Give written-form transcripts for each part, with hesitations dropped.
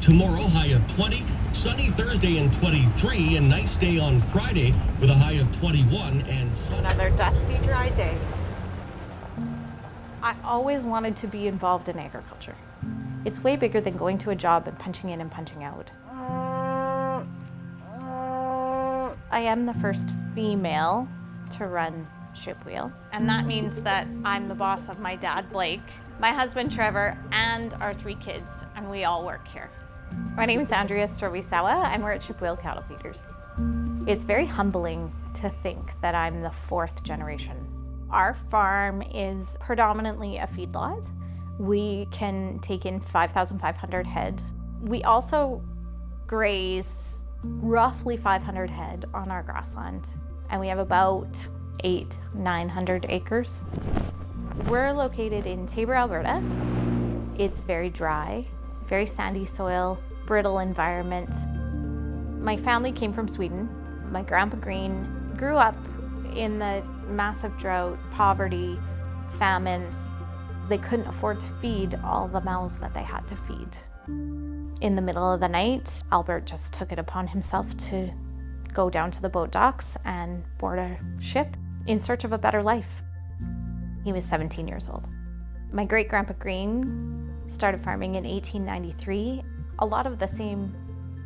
tomorrow, high of 20. Sunny Thursday and 23. A nice day on Friday with a high of 21. And another dusty, dry day. I always wanted to be involved in agriculture. It's way bigger than going to a job and punching in and punching out. I am the first female to run Shipwheel, and that means that I'm the boss of my dad, Blake, my husband, Trevor, and our 3 kids, and we all work here. My name is Andrea Stroeve-Sawa, and we're at Shipwheel Cattle Feeders. It's very humbling to think that I'm the 4th generation. Our farm is predominantly a feedlot. We can take in 5,500 head. We also graze roughly 500 head on our grassland, and we have about 900 acres. We're located in Taber, Alberta. It's very dry, very sandy soil, brittle environment. My family came from Sweden. My grandpa Green grew up in the massive drought, poverty, famine. They couldn't afford to feed all the mouths that they had to feed. In the middle of the night, Albert just took it upon himself to go down to the boat docks and board a ship in search of a better life. He was 17 years old. My great-grandpa Green started farming in 1893. A lot of the same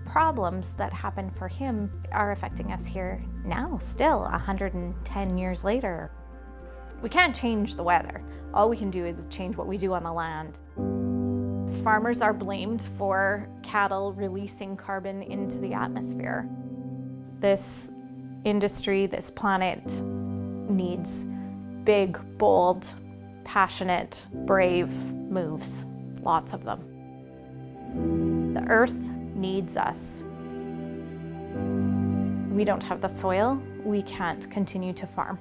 problems that happened for him are affecting us here now, still 110 years later. We can't change the weather. All we can do is change what we do on the land. Farmers are blamed for cattle releasing carbon into the atmosphere. This industry, this planet needs big, bold, passionate, brave moves, lots of them. The earth needs us. We don't have the soil, we can't continue to farm.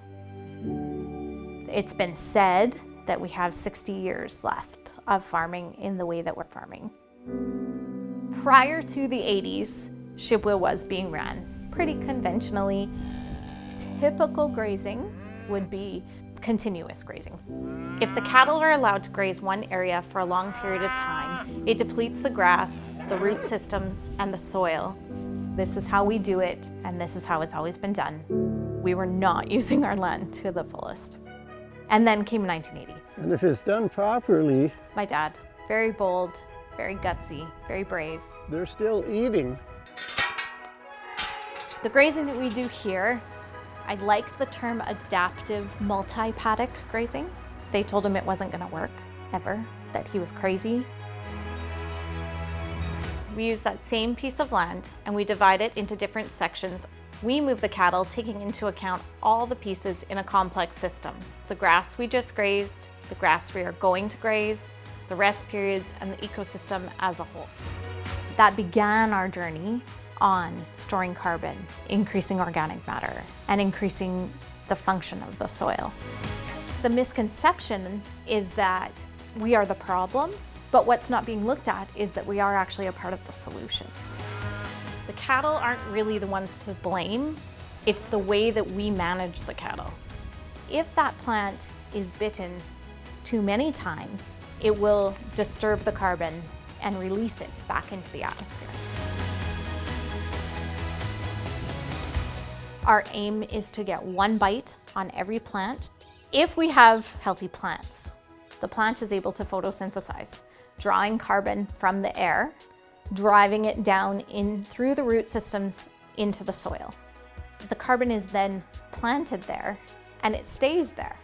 It's been said that we have 60 years left of farming in the way that we're farming. Prior to the 80s, Shipwheel was being ran pretty conventionally. Typical grazing would be continuous grazing. If the cattle are allowed to graze one area for a long period of time, it depletes the grass, the root systems, and the soil. This is how we do it, and this is how it's always been done. We were not using our land to the fullest. And then came 1980. And if it's done properly, my dad, very bold, very gutsy, very brave. They're still eating. The grazing that we do here, I like the term adaptive multi-paddock grazing. They told him it wasn't going to work, ever, that he was crazy. We use that same piece of land and we divide it into different sections. We move the cattle, taking into account all the pieces in a complex system. The grass we just grazed, the grass we are going to graze, the rest periods, and the ecosystem as a whole. That began our journey on storing carbon, increasing organic matter, and increasing the function of the soil. The misconception is that we are the problem, but what's not being looked at is that we are actually a part of the solution. The cattle aren't really the ones to blame, it's the way that we manage the cattle. If that plant is bitten too many times, it will disturb the carbon and release it back into the atmosphere. Our aim is to get one bite on every plant. If we have healthy plants, the plant is able to photosynthesize, drawing carbon from the air, driving it down in through the root systems into the soil. The carbon is then planted there and it stays there.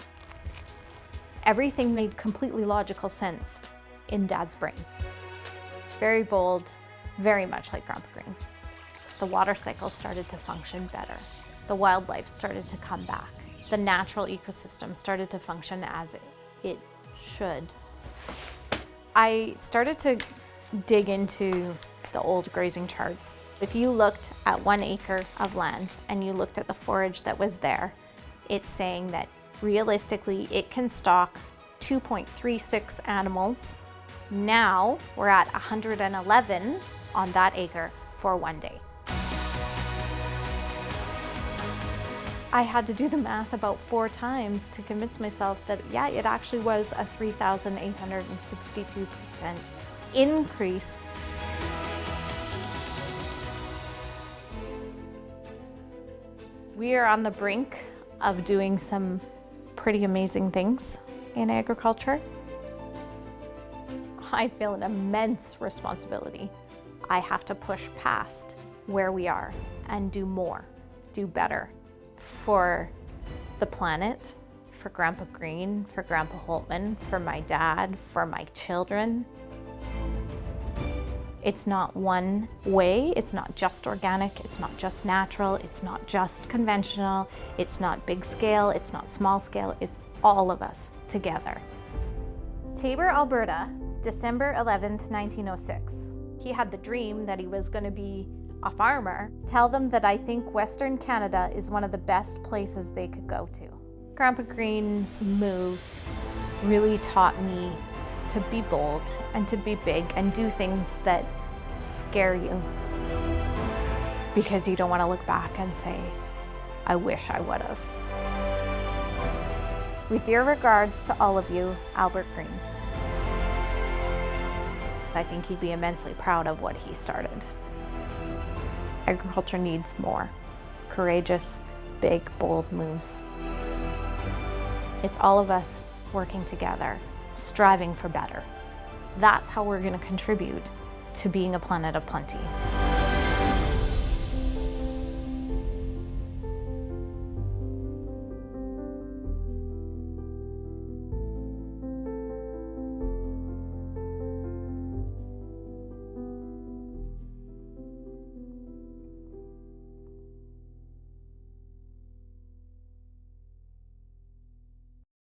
Everything made completely logical sense in Dad's brain. Very bold, very much like Grandpa Green. The water cycle started to function better. The wildlife started to come back. The natural ecosystem started to function as it should. I started to dig into the old grazing charts. If you looked at 1 acre of land and you looked at the forage that was there, it's saying that realistically it can stock 2.36 animals. Now we're at 111 on that acre for 1 day. I had to do the math about 4 times to convince myself that, yeah, it actually was a 3,862% increase. We are on the brink of doing some pretty amazing things in agriculture. I feel an immense responsibility. I have to push past where we are and do more, do better for the planet, for Grandpa Green, for Grandpa Holtman, for my dad, for my children. It's not one way, it's not just organic, it's not just natural, it's not just conventional, it's not big scale, it's not small scale, it's all of us together. Taber, Alberta, December 11th, 1906. He had the dream that he was going to be a farmer. Tell them that I think Western Canada is one of the best places they could go to. Grandpa Green's move really taught me to be bold and to be big and do things that scare you, because you don't want to look back and say, I wish I would have. With dear regards to all of you, Albert Green. I think he'd be immensely proud of what he started. Agriculture needs more courageous, big, bold moves. It's all of us working together, striving for better. That's how we're going to contribute to being a planet of plenty.